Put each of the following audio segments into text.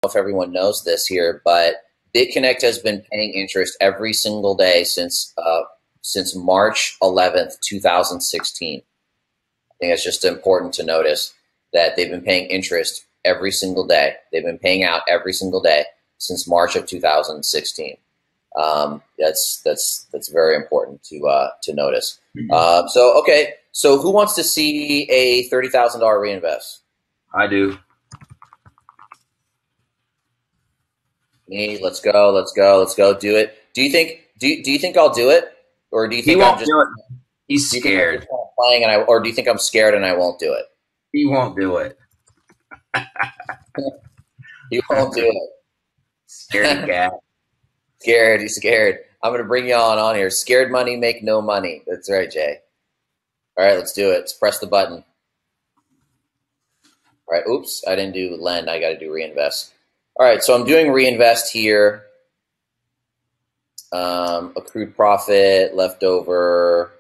if everyone knows this here, but BitConnect has been paying interest every single day since March 11th, 2016. I think it's just important to notice that they've been paying interest every single day. They've been paying out every single day since March of 2016. That's very important to notice. So who wants to see a $30,000 reinvest? I do. Me, let's go. Do it. Do you think I'll do it, or do you think I'm just do it? He's scared. Playing, or do you think I'm scared and I won't do it? He won't do it. You won't do it. Scared cat. Scared. He's scared. I'm gonna bring you on here. Scared money make no money. That's right, Jay. All right, let's do it. Let's press the button. All right. Oops, I didn't do lend. I got to do reinvest. All right, so I'm doing reinvest here. Accrued profit, leftover.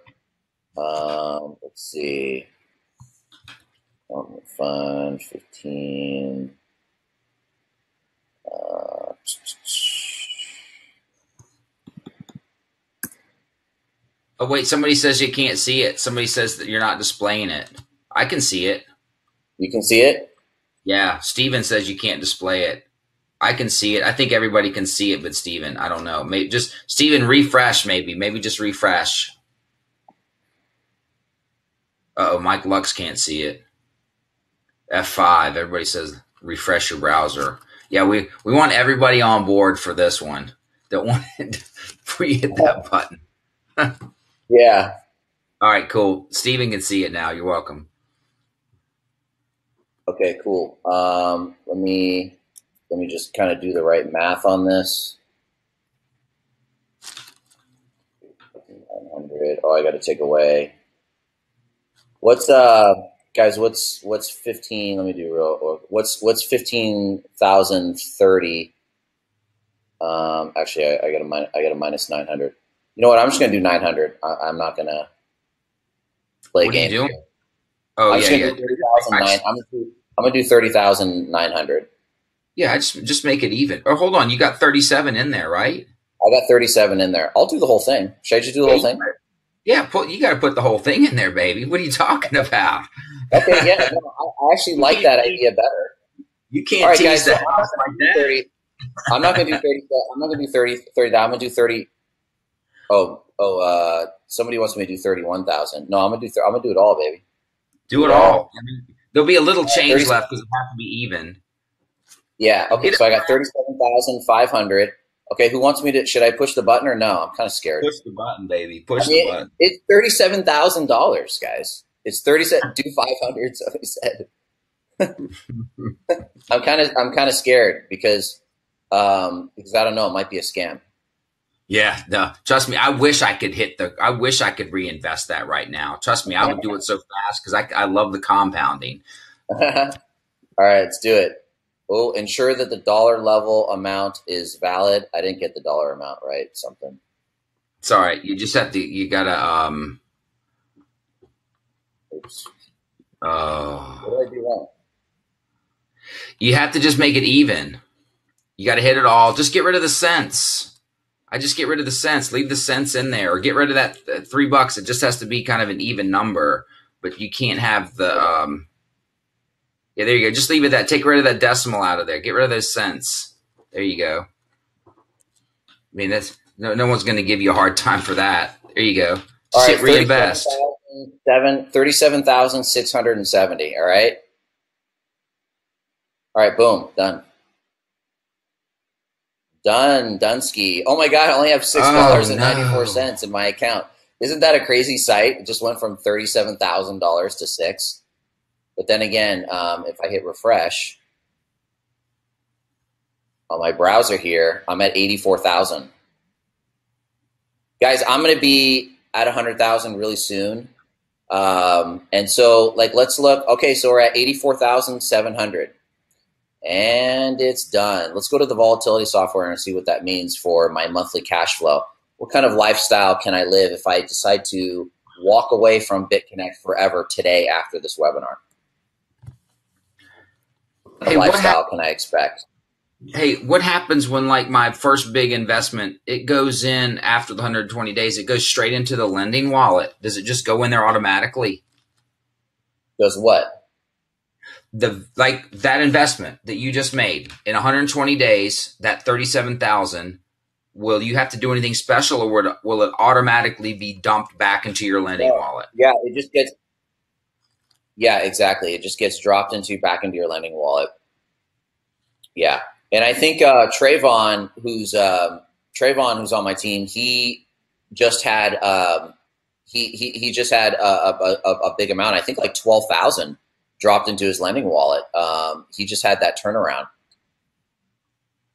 Let's see. Fund 15. Oh, wait, somebody says you can't see it. Somebody says that you're not displaying it. I can see it. You can see it? Yeah, Steven says you can't display it. I can see it. I think everybody can see it, but Steven, I don't know. Maybe just Steven, refresh maybe. Maybe just refresh. Uh-oh, Mike Lux can't see it. F5. Everybody says refresh your browser. Yeah, we want everybody on board for this one. Don't want it before you hit that button. Yeah. All right, cool. Steven can see it now. You're welcome. Okay, cool. Let me just kind of do the right math on this. 900. Oh, I got to take away. What's guys? What's 15? Let me do real. What's 15,030? Actually, I got a minus 900. You know what? I'm just gonna do 900. I'm not gonna play what games. What are you doing? Oh, I'm yeah, just gonna do I'm gonna do 30,900. Yeah, just make it even. Or hold on, you got 37 in there, right? I got 37 in there. I'll do the whole thing. Should I just do the whole thing? Yeah, you got to put the whole thing in there, baby. What are you talking about? Okay, yeah, no, I actually like that idea better. You can't tease guys, that so like that. I'm not gonna do 30. I'm not gonna do 30. I'm gonna do 30. Somebody wants me to do 31,000. No, I'm gonna do it all, baby. Do it all. I mean, there'll be a little change left because it has to be even. Yeah. Okay. So I got 37,500. Okay. Who wants me to? Should I push the button or no? I'm kind of scared. Push the button, baby. Push the button. It's $37,000, guys. It's 37. Do 500. Somebody said. I'm kind of scared because I don't know. It might be a scam. Yeah. No. Trust me. I wish I could reinvest that right now. Trust me. I would do it so fast because I love the compounding. All right. Let's do it. Oh, ensure that the dollar level amount is valid. I didn't get the dollar amount right. Something. It's all right. You just have to. You gotta. Oops. What did I do wrong? You have to just make it even. You got to hit it all. Just get rid of the cents. I just get rid of the cents. Leave the cents in there, or get rid of that $3. It just has to be kind of an even number, but you can't have the. Yeah, there you go. Just leave it that. Take rid of that decimal out of there. Get rid of those cents. There you go. I mean, that's no one's going to give you a hard time for that. There you go. Just hit reinvest. 37,670. All right. All right. Boom. Done. Done. Dunsky. Oh my God! I only have $6.94 in my account. Isn't that a crazy sight? It just went from $37,000 to $6. But then again, if I hit refresh on my browser here, I'm at 84,000. Guys, I'm going to be at 100,000 really soon. And so, let's look. Okay, so we're at 84,700. And it's done. Let's go to the volatility software and see what that means for my monthly cash flow. What kind of lifestyle can I live if I decide to walk away from BitConnect forever today after this webinar? What kind of lifestyle can I expect? Hey, what happens when like my first big investment, it goes in after the 120 days, it goes straight into the lending wallet? Does it just go in there automatically? Does what? The like that investment that you just made in 120 days, that 37,000, will you have to do anything special, or will it automatically be dumped back into your lending No. wallet? Yeah, it just gets. Yeah, exactly. It just gets dropped into back into your lending wallet. Yeah, and I think Trayvon, who's on my team, he just had he just had a big amount. I think like 12,000 dropped into his lending wallet. He just had that turnaround.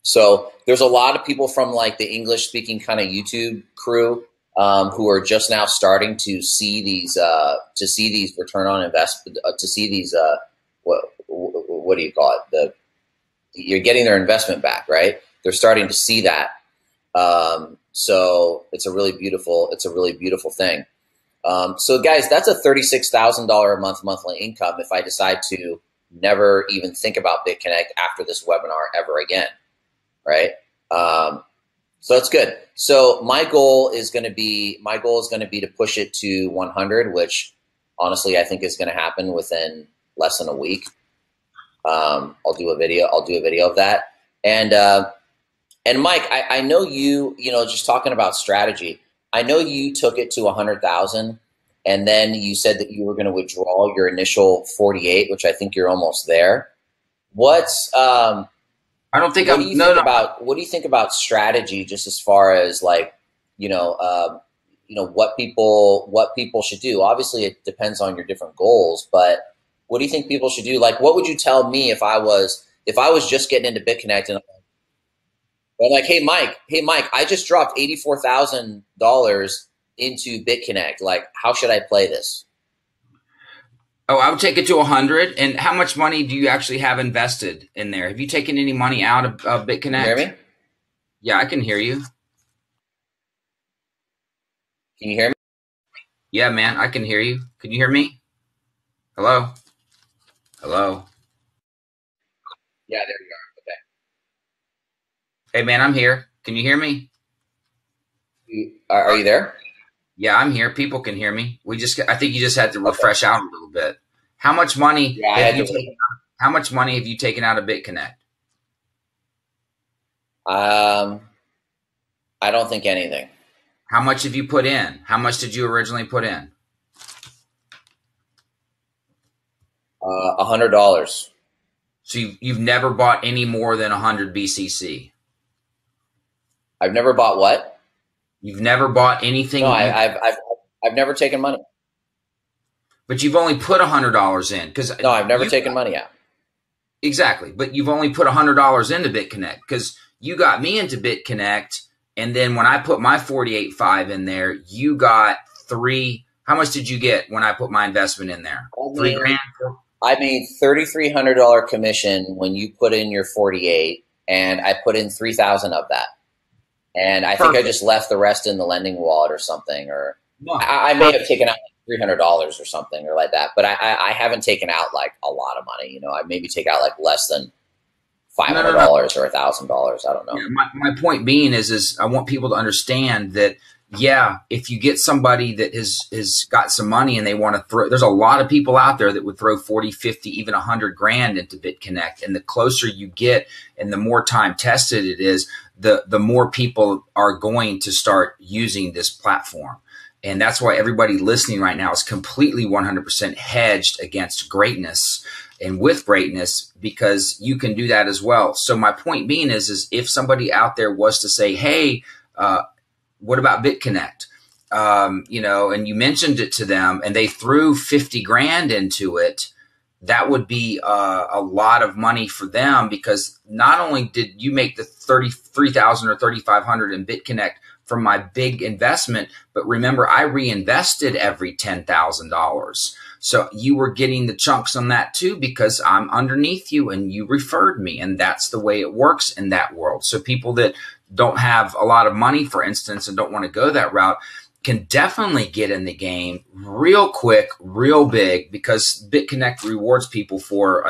So there's a lot of people from like the English speaking kind of YouTube crew who are just now starting to see these return on investment, to see these what do you call it? You're getting their investment back, right? They're starting to see that. So it's a really beautiful thing. So guys, that's a $36,000 a month monthly income if I decide to never even think about BitConnect after this webinar ever again, right? So it's good. So my goal is going to be to push it to 100, which honestly I think is going to happen within less than a week. I'll do a video of that. And Mike, I know you know, just talking about strategy, I know you took it to 100,000 and then you said that you were going to withdraw your initial 48, which I think you're almost there. What's, I don't think what do I'm you no think no. about, strategy, just as far as like, what people should do? Obviously it depends on your different goals, but what do you think people should do? Like, what would you tell me if I was just getting into BitConnect and I'm like, hey Mike, I just dropped $84,000 into BitConnect. Like, how should I play this? Oh, I would take it to 100. And how much money do you actually have invested in there? Have you taken any money out of Can you hear BitConnect? me? Yeah, I can hear you. Can you hear me? Yeah, man, I can hear you. Can you hear me? Hello? Hello? Yeah, there you are. Okay. Hey, man, I'm here. Can you hear me? Are you there? Yeah, I'm here. People can hear me. I think you just had to refresh out a little bit. How much money Yeah, I have had you to. taken? How much money have you taken out of BitConnect? Um, I don't think anything. How much have you put in? How much did you originally put in? $100. So you've never bought any more than 100 BCC. I've never bought what? You've never bought No, anything. I've never taken money. But you've only put $100 in because No, I've never taken money out. exactly. But you've only put $100 into BitConnect because you got me into BitConnect, and then when I put my 48.5 in there, you got three. How much did you get when I put my investment in there? $3,000. I made $3,300 commission when you put in your 48, and I put in 3,000 of that. And I think I Perfect. just left the rest in the lending wallet or something, or No, I may have taken out like $300 or something or like that. But I haven't taken out like a lot of money. You know, I maybe take out like less than $500 or $1,000. I don't know. Yeah, my point being is I want people to understand that, yeah, if you get somebody that has got some money and they want to throw, there's a lot of people out there that would throw 40, 50, even 100 grand into BitConnect. And the closer you get and the more time tested it is, the more people are going to start using this platform. And that's why everybody listening right now is completely 100% hedged against greatness and with greatness, because you can do that as well. So my point being is if somebody out there was to say, hey, what about BitConnect? And you mentioned it to them and they threw 50 grand into it, that would be a lot of money for them, because not only did you make the 33,000 or 3,500 in BitConnect from my big investment, but remember, I reinvested every $10,000. So you were getting the chunks on that too, because I'm underneath you and you referred me. And that's the way it works in that world. So people that don't have a lot of money, for instance, and don't want to go that route, can definitely get in the game real quick, real big, because BitConnect rewards people for,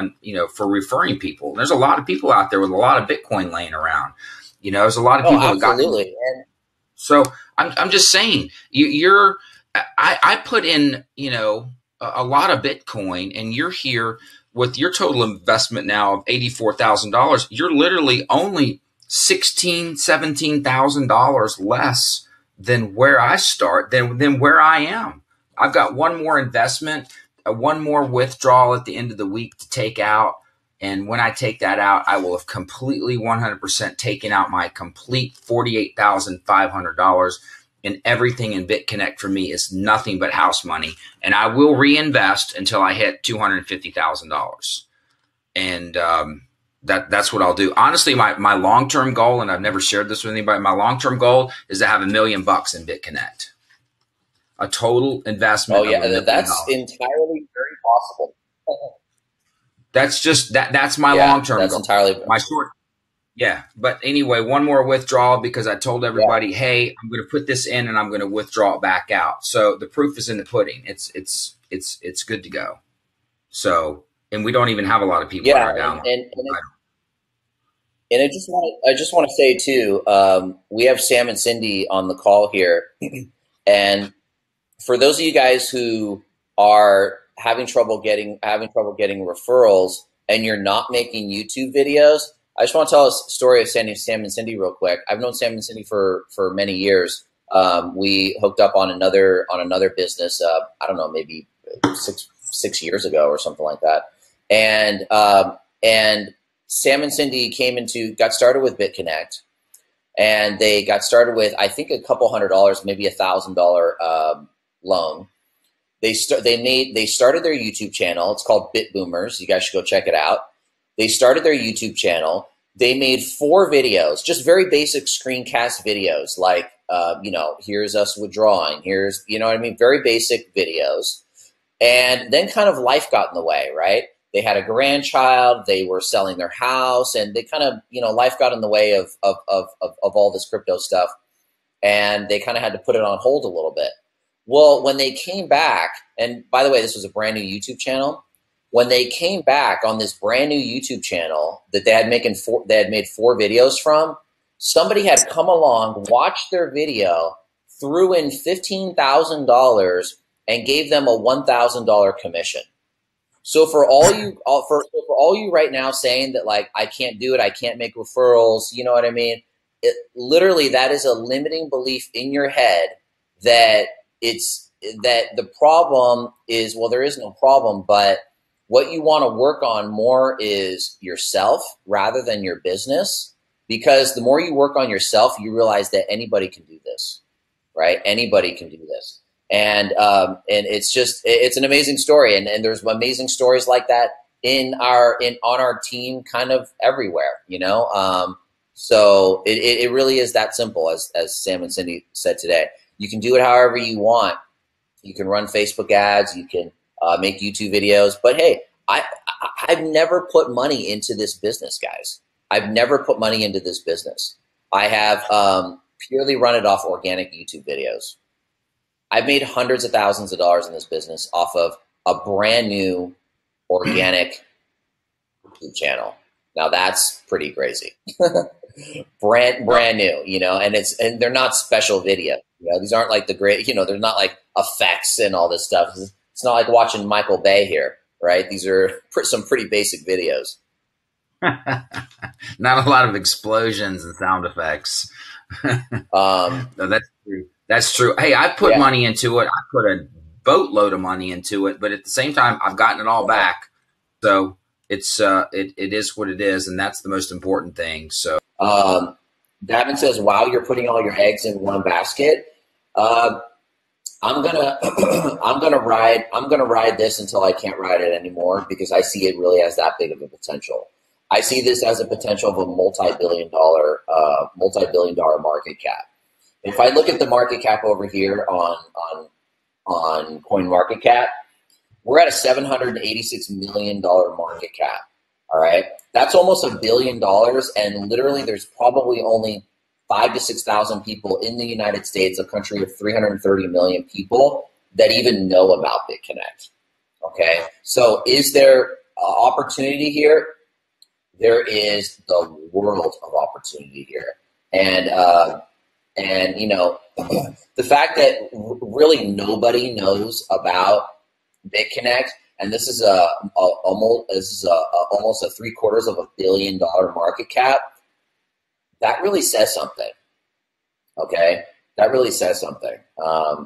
for referring people. There's a lot of people out there with a lot of Bitcoin laying around. There's a lot of Oh, people that got. absolutely. And So I'm just saying, I put in, a lot of Bitcoin, and you're here with your total investment now of $84,000. You're literally only $17,000 less than where I start, than where I am. I've got one more investment, one more withdrawal at the end of the week to take out. And when I take that out, I will have completely 100% taken out my complete $48,500. And everything in BitConnect for me is nothing but house money. And I will reinvest until I hit $250,000. And that's what I'll do. Honestly, my long-term goal, and I've never shared this with anybody, my long-term goal is to have $1 million in BitConnect. A total investment. Oh, yeah, that's entirely very possible. That's just that's my long-term that's goal. Entirely my short. Yeah. But anyway, one more withdrawal, because I told everybody, hey, I'm going to put this in and I'm going to withdraw it back out. So the proof is in the pudding. It's good to go. So, and we don't even have a lot of people in our download. And I just want to say too, we have Sam and Cindy on the call here. And for those of you guys who are having trouble getting referrals and you're not making YouTube videos, I just want to tell a story of Sam and Cindy real quick. I've known Sam and Cindy for many years. We hooked up on another business. I don't know, maybe six years ago or something like that. And Sam and Cindy got started with BitConnect, and they got started with, I think, a couple $100, maybe $1,000 loan. They started their YouTube channel. It's called Bit Boomers. You guys should go check it out. They started their YouTube channel. They made 4 videos, just very basic screencast videos, like, here's us withdrawing. Here's, you know what I mean? Very basic videos. And then kind of life got in the way, right? They had a grandchild. They were selling their house, and they kind of, life got in the way of all this crypto stuff. And they kind of had to put it on hold a little bit. Well, when they came back, and by the way, this was a brand new YouTube channel. When they came back on this brand new YouTube channel that they had made 4 videos from, somebody had come along, watched their video, threw in $15,000, and gave them a $1,000 commission. So for all you right now saying that, like, I can't do it, I can't make referrals, you know what I mean? Literally, that is a limiting belief in your head that the problem is, well, there is no problem, but what you want to work on more is yourself rather than your business, because the more you work on yourself, you realize that anybody can do this, right? Anybody can do this. And it's an amazing story. And there's amazing stories like that on our team kind of everywhere, so it really is that simple, as Sam and Cindy said today. You can do it however you want. You can run Facebook ads. You can make YouTube videos. But hey, I've never put money into this business, guys. I've never put money into this business. I have purely run it off organic YouTube videos. I've made hundreds of thousands of dollars in this business off of a brand new organic YouTube channel. Now that's pretty crazy. brand new, and they're not special video. These aren't like the great, they're not like effects and all this stuff. It's not like watching Michael Bay here, right? These are some pretty basic videos. Not a lot of explosions and sound effects. No, that's true. That's true. Hey, I put money into it. I put a boatload of money into it, but at the same time, I've gotten it all back. So it's it is what it is, and that's the most important thing. So Davin says, "Wow, you're putting all your eggs in one basket." I'm gonna ride this until I can't ride it anymore, because I see it really as that big of a potential. I see this as a potential of a multi-billion dollar market cap. If I look at the market cap over here on CoinMarketCap, we're at a $786 million market cap. All right, that's almost $1 billion, and literally there's probably only 5,000 to 6,000 people in the United States, a country of 330 million people, that even know about BitConnect. Okay, so is there opportunity here? There is the world of opportunity here, and you know, the fact that really nobody knows about BitConnect, and this is almost a $750 million market cap. That really says something. Okay, that really says something.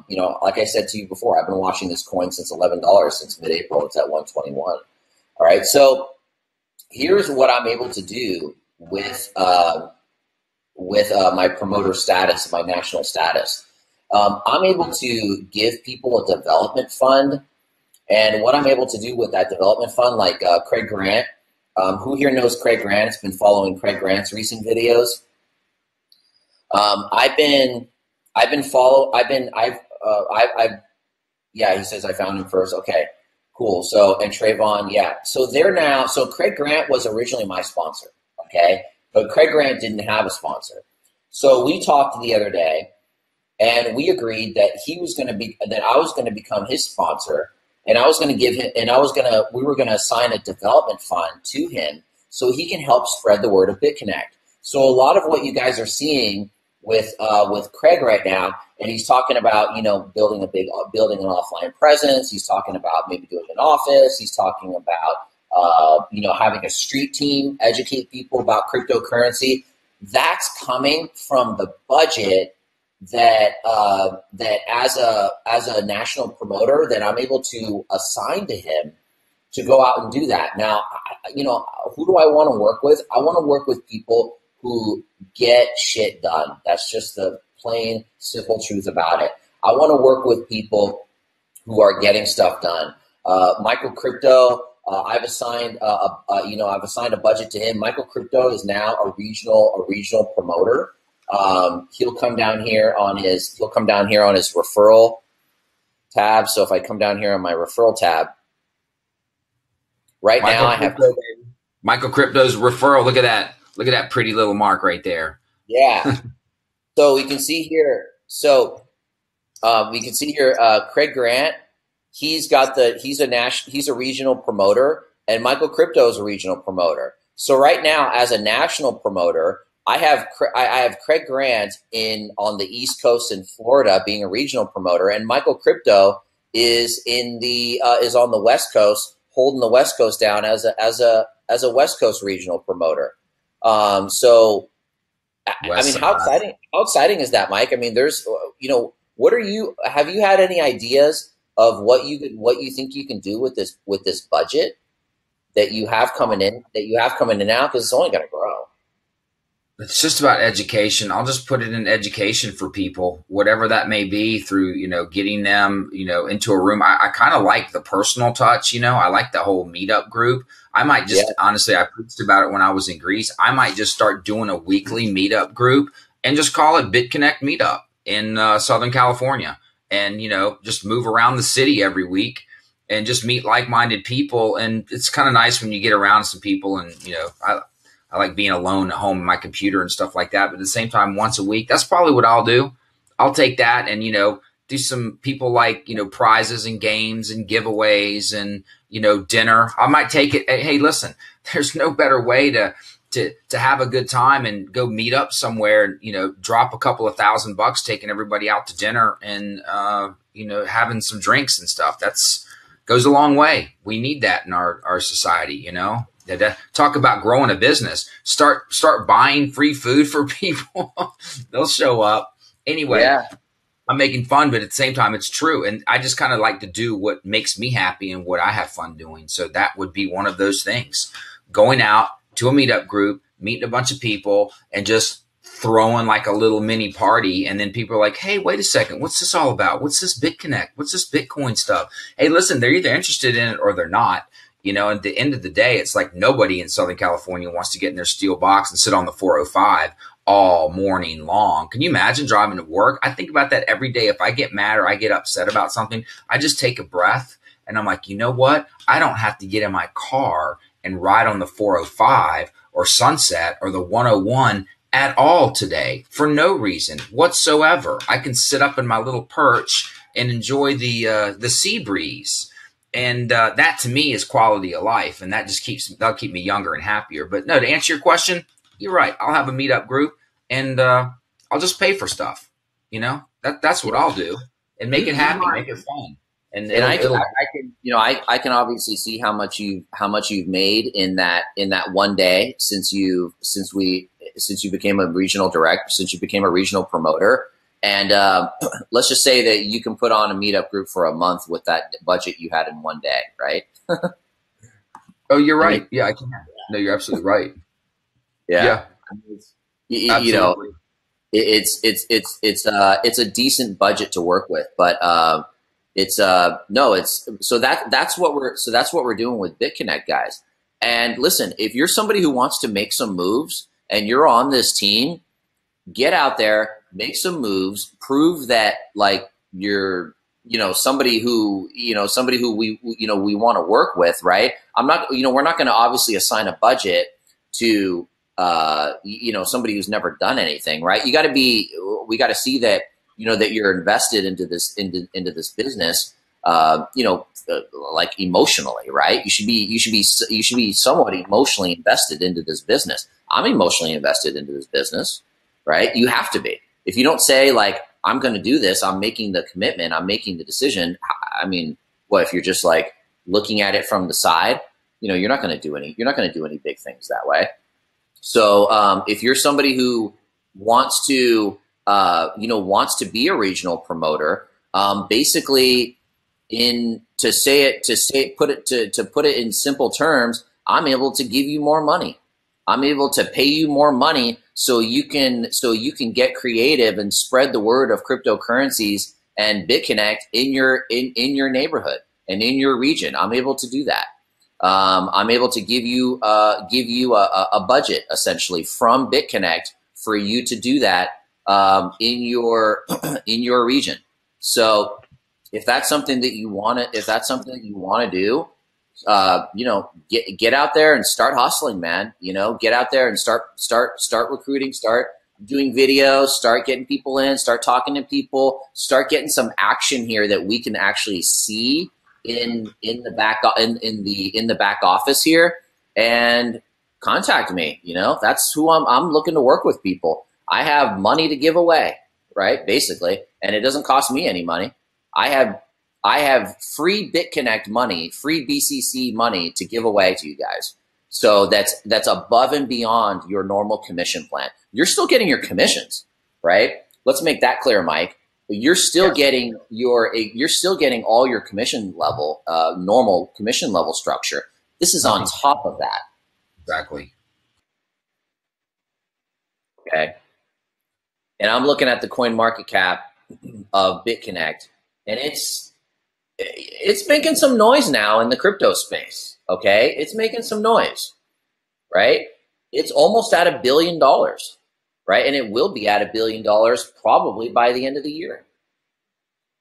You know, like I said to you before, I've been watching this coin since $11, since mid-April. It's at 121. All right, so here's what I'm able to do with my promoter status, my national status. I'm able to give people a development fund, and what I'm able to do with that development fund, like Craig Grant, who here knows Craig Grant? Has been following Craig Grant's recent videos. Yeah, he says I found him first. Okay, cool. So, and Trayvon, yeah. So they're now, so Craig Grant was originally my sponsor, okay? But Craig Grant didn't have a sponsor. So we talked the other day, and we agreed that I was going to become his sponsor, and I was going to give him, we were going to assign a development fund to him so he can help spread the word of BitConnect. So a lot of what you guys are seeing with Craig right now, and he's talking about, you know, building an offline presence. He's talking about maybe doing an office. He's talking about, you know, having a street team, educate people about cryptocurrency. That's coming from the budget that as a national promoter that I'm able to assign to him to go out and do that. Now, you know, who do I want to work with? I want to work with people who get shit done. That's just the plain, simple truth about it. I want to work with people who are getting stuff done. Michael Crypto, I've assigned a budget to him. Michael Crypto is now a regional promoter. He'll come down here on his referral tab. So if I come down here on my referral tab, right now I have Michael Crypto's referral. Look at that. Look at that pretty little mark right there. Yeah. So we can see here. Craig Grant. He's a regional promoter, and Michael Crypto is a regional promoter. So right now, as a national promoter, I have Craig Grant on the East Coast in Florida being a regional promoter, and Michael Crypto is on the West Coast, holding the West Coast down as a West Coast regional promoter. So I mean, how exciting is that, Mike? I mean, there's, you know, have you had any ideas of what you think you can do with this budget that you have coming in now? Because it's only going to grow. It's just about education. I'll just put it in education for people, whatever that may be, through, you know, getting them, you know, into a room. I kind of like the personal touch, you know, I like the whole meetup group. I might just, honestly, I preached about it when I was in Greece. I might just start doing a weekly meetup group and just call it BitConnect Meetup in Southern California, and, you know, just move around the city every week and just meet like-minded people. And it's kind of nice when you get around some people, and, you know, I like being alone at home on my computer and stuff like that. But at the same time, once a week, that's probably what I'll do. I'll take that and, you know, do some people like, you know, prizes and games and giveaways and, you know, dinner. I might take it. Hey, listen, there's no better way to have a good time and go meet up somewhere, you know, drop a couple of $1,000 taking everybody out to dinner and, you know, having some drinks and stuff. Goes a long way. We need that in our society, you know. Talk about growing a business. Start buying free food for people. They'll show up. Anyway, yeah. I'm making fun, but at the same time, it's true. And I just kind of like to do what makes me happy and what I have fun doing. So that would be one of those things. Going out to a meetup group, meeting a bunch of people, and just throwing like a little mini party. And then people are like, hey, wait a second. What's this all about? What's this BitConnect? What's this Bitcoin stuff? Hey, listen, they're either interested in it or they're not. You know, at the end of the day, it's like nobody in Southern California wants to get in their steel box and sit on the 405 all morning long. Can you imagine driving to work? I think about that every day. If I get mad or I get upset about something, I just take a breath and I'm like, you know what? I don't have to get in my car and ride on the 405 or Sunset or the 101 at all today for no reason whatsoever. I can sit up in my little perch and enjoy the sea breeze. And that to me is quality of life. And that just that'll keep me younger and happier. But no, to answer your question, you're right. I'll have a meetup group and I'll just pay for stuff. You know, that's what I'll do, and make it happy, make it fun. And I can, you know, I can obviously see how much you've made in that one day since you became a regional director, since you became a regional promoter. And let's just say that you can put on a meetup group for a month with that budget you had in one day, right? Oh, you're right. Yeah, I can. No, you're absolutely right. Yeah. You know, it's a decent budget to work with, but that's what we're doing with BitConnect, guys. And listen, if you're somebody who wants to make some moves and you're on this team, get out there, make some moves, prove that like you're, you know, somebody who we want to work with, right? We're not going to obviously assign a budget to, somebody who's never done anything, right? We got to see that, you know, that you're invested into this business, like emotionally, right? You should be somewhat emotionally invested into this business. I'm emotionally invested into this business, right? You have to be. If you don't say like, I'm going to do this, I'm making the commitment, I'm making the decision. I mean, what if you're just like looking at it from the side? You know, you're not going to do any big things that way. So if you're somebody who wants to be a regional promoter, basically to put it in simple terms, I'm able to give you more money. I'm able to pay you more money so you can get creative and spread the word of cryptocurrencies and BitConnect in your neighborhood and in your region. I'm able to do that. I'm able to give you a budget essentially from BitConnect for you to do that in your region. So if that's something that you want to do, get out there and start hustling, man. You know, get out there and start recruiting, start doing videos, start getting people in, start talking to people, start getting some action here that we can actually see in the back office here, and contact me. You know, that's who I'm looking to work with people. I have money to give away, right? Basically, and it doesn't cost me any money. I have free BitConnect money, free BCC money to give away to you guys. So that's above and beyond your normal commission plan. You're still getting your commissions, right? Let's make that clear, Mike. You're still getting all your commission level, normal commission level structure. This is on top of that. Exactly. Okay. And I'm looking at the coin market cap of BitConnect, and it's making some noise now in the crypto space. Okay. It's making some noise, right? It's almost at $1 billion. Right? And it will be at $1 billion probably by the end of the year.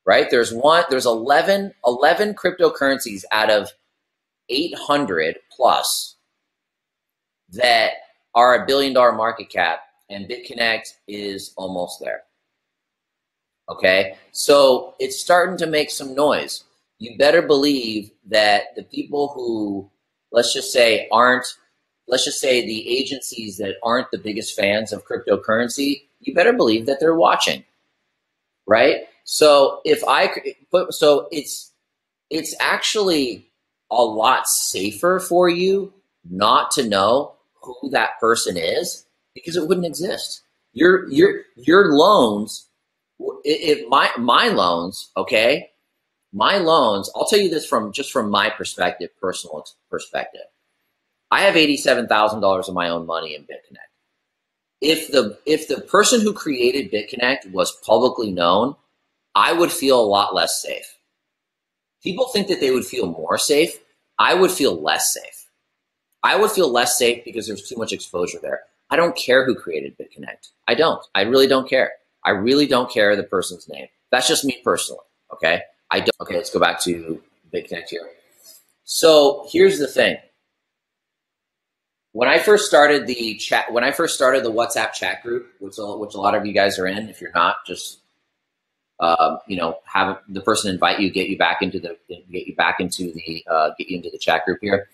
Right? There's 11 cryptocurrencies out of 800 plus that are $1 billion market cap, and BitConnect is almost there. Okay? So it's starting to make some noise. You better believe that the people who, let's just say the agencies that aren't the biggest fans of cryptocurrency, you better believe that they're watching, right? So it's actually a lot safer for you not to know who that person is, because it wouldn't exist. Your loans, if my loans, okay, my loans, I'll tell you this from my perspective, personal perspective. I have $87,000 of my own money in BitConnect. If the person who created BitConnect was publicly known, I would feel a lot less safe. People think that they would feel more safe. I would feel less safe. I would feel less safe because there's too much exposure there. I don't care who created BitConnect. I don't. I really don't care. I really don't care the person's name. That's just me personally. Okay. Okay. Let's go back to BitConnect here. So here's the thing. when I first started the chat, when I first started the WhatsApp chat group, which a lot of you guys are in, if you're not, just have the person invite you, get you into the chat group here.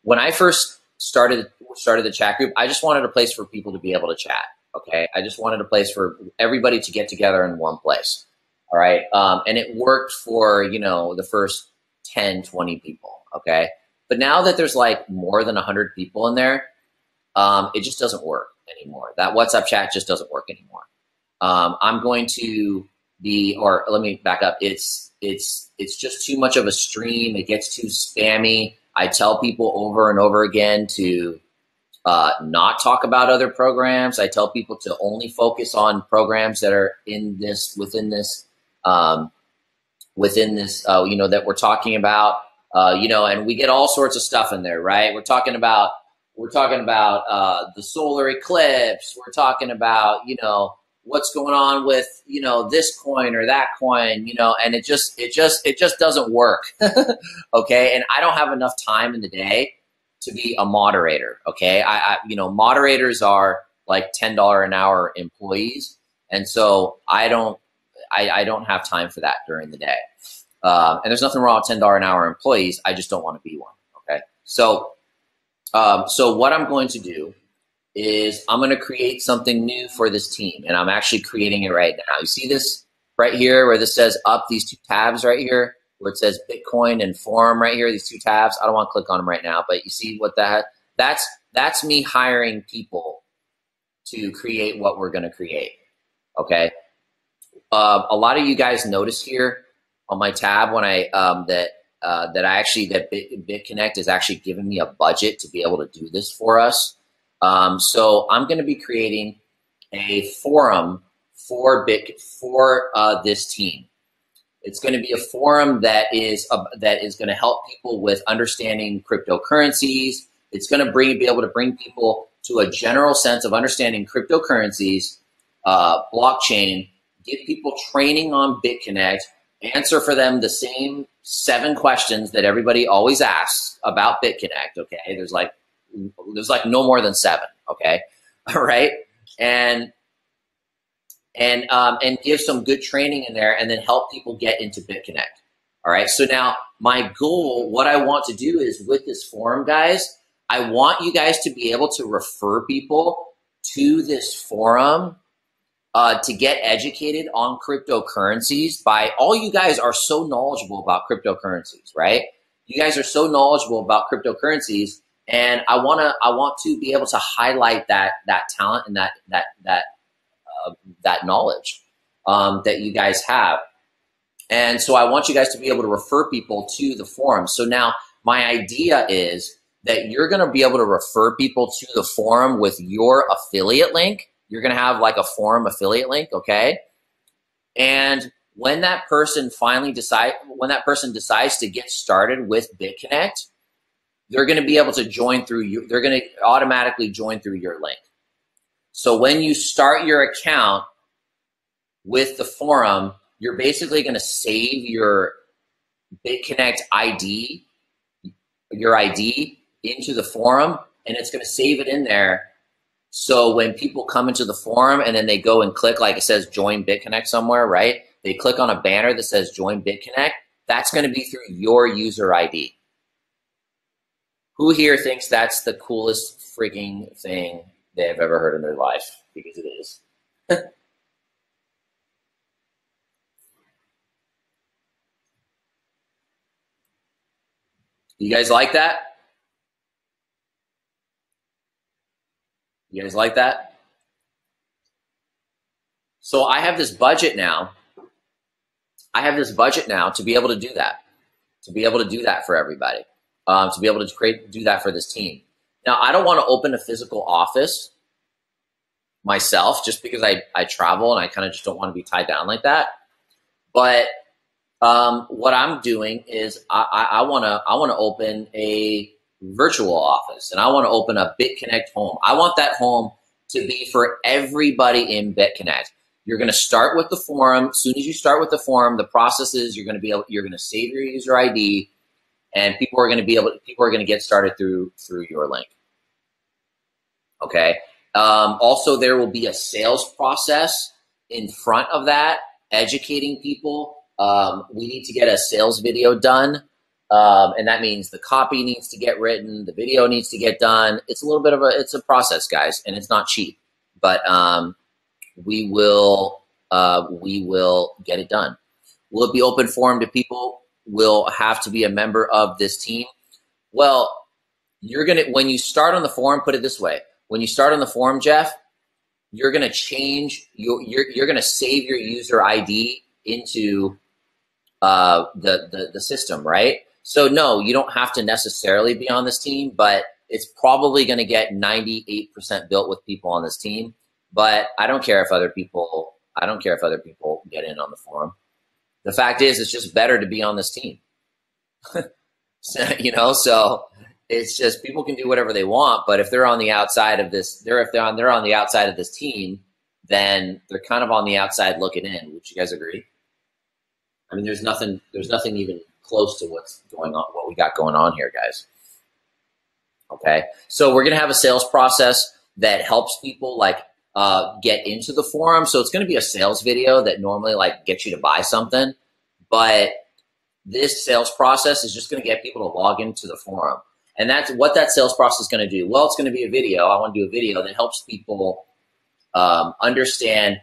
When I first started the chat group, I just wanted a place for people to be able to chat. Okay, I just wanted a place for everybody to get together in one place. All right, and it worked for the first 10, 20 people. Okay, but now that there's like more than 100 people in there, it just doesn't work anymore. That WhatsApp chat just doesn't work anymore. I'm going to or let me back up. It's just too much of a stream. It gets too spammy. I tell people over and over again to not talk about other programs. I tell people to only focus on programs that are within this that we're talking about. And we get all sorts of stuff in there, right? We're talking about the solar eclipse. We're talking about what's going on with this coin or that coin, and it just doesn't work. Okay, and I don't have enough time in the day to be a moderator. Okay, moderators are like $10 an hour employees, and so I don't have time for that during the day. And there's nothing wrong with $10 an hour employees. I just don't want to be one. Okay, so what I'm going to do is I'm going to create something new for this team, and I'm actually creating it right now. You see this right here where this says up, these two tabs right here where it says Bitcoin and forum right here, these two tabs. I don't want to click on them right now, but you see what that's me hiring people to create what we're going to create. Okay. A lot of you guys notice here on my tab when that BitConnect is actually giving me a budget to be able to do this for us. So I'm going to be creating a forum for this team. It's going to be a forum that is going to help people with understanding cryptocurrencies. It's going to be able to bring people to a general sense of understanding cryptocurrencies, blockchain, give people training on BitConnect, answer for them the same 7 questions that everybody always asks about BitConnect. Okay, there's like no more than 7. Okay, all right, and give some good training in there, and then help people get into BitConnect. All right. So now my goal, what I want to do is with this forum, guys, I want you guys to be able to refer people to this forum to get educated on cryptocurrencies. All you guys are so knowledgeable about cryptocurrencies, right? You guys are so knowledgeable about cryptocurrencies, and I want to be able to highlight that talent and that knowledge that you guys have. And so I want you guys to be able to refer people to the forum. So now my idea is that you're going to be able to refer people to the forum with your affiliate link. You're going to have like a forum affiliate link, okay? And when that person decides to get started with BitConnect, they're going to be able to join through you. They're going to automatically join through your link. So when you start your account with the forum, you're basically going to save your BitConnect ID, your ID into the forum, and it's going to save it in there. So when people come into the forum and then they go and click, like it says join BitConnect somewhere, right? They click on a banner that says join BitConnect. That's going to be through your user ID. Who here thinks that's the coolest freaking thing they've ever heard in their life? Because it is. You guys like that? You guys like that? So I have this budget now. To be able to do that. To be able to do that for everybody. To be able to do that for this team. Now, I don't want to open a physical office myself just because I travel and I kind of just don't want to be tied down like that. But what I'm doing is I want to open a virtual office, and I want to open a BitConnect home. I want that home to be for everybody in BitConnect. You're going to start with the forum. As soon as you start with the forum, the process is you're going to save your user ID, and people are going to get started through your link. Okay. Also, there will be a sales process in front of that, educating people. We need to get a sales video done. And that means the copy needs to get written, the video needs to get done. It's a little bit of it's a process, guys, and it's not cheap, but we will get it done. Will it be open forum to people? Will have to be a member of this team? Well, when you start on the forum, put it this way. When you start on the forum, Jeff, you're going to change, you're going to save your user ID into the system, right? So no, you don't have to necessarily be on this team, but it's probably going to get 98% built with people on this team. But I don't care if other people get in on the forum. The fact is, it's just better to be on this team. So it's just people can do whatever they want, but if they're on the outside of this, they're on the outside of this team, then they're kind of on the outside looking in. Would you guys agree? I mean, there's nothing even close to what's going on, what we got going on here, guys. Okay, so we're gonna have a sales process that helps people get into the forum. So it's gonna be a sales video that normally gets you to buy something, but this sales process is just gonna get people to log into the forum. And that's what that sales process is going to do. Well, it's going to be a video. I want to do a video that helps people understand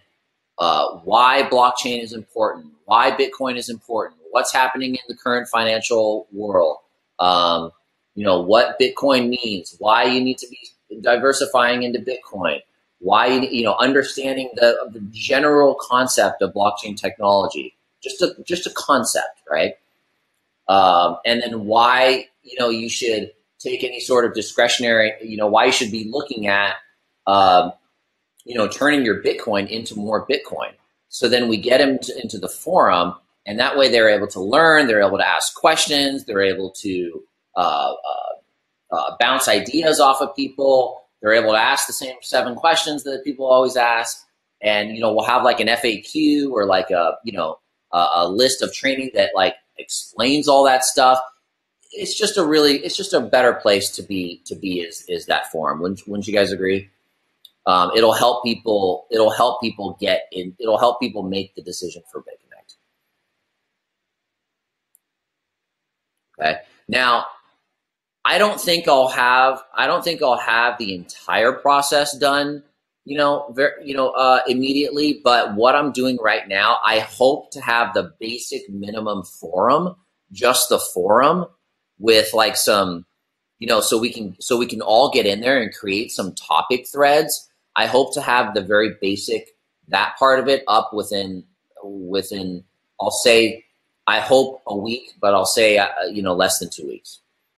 why blockchain is important, why Bitcoin is important, what's happening in the current financial world, what Bitcoin means, why you need to be diversifying into Bitcoin, why understanding the general concept of blockchain technology, just a concept, right? And then why you should take any sort of discretionary, why you should be looking at, turning your Bitcoin into more Bitcoin. So then we get them into the forum, and that way they're able to learn, they're able to ask questions, they're able to bounce ideas off of people, they're able to ask the same 7 questions that people always ask, and we'll have an FAQ or a list of training that explains all that stuff. It's just a better place to be is that forum. Wouldn't you guys agree? It'll help people get in. It'll help people make the decision for BitConnect. Okay. Now, I don't think I'll have the entire process done, immediately. But what I'm doing right now, I hope to have the basic minimum forum, just the forum, with some, so we can all get in there and create some topic threads. I hope to have the very basic, that part of it up within, I'll say, I hope a week, but I'll say, less than 2 weeks.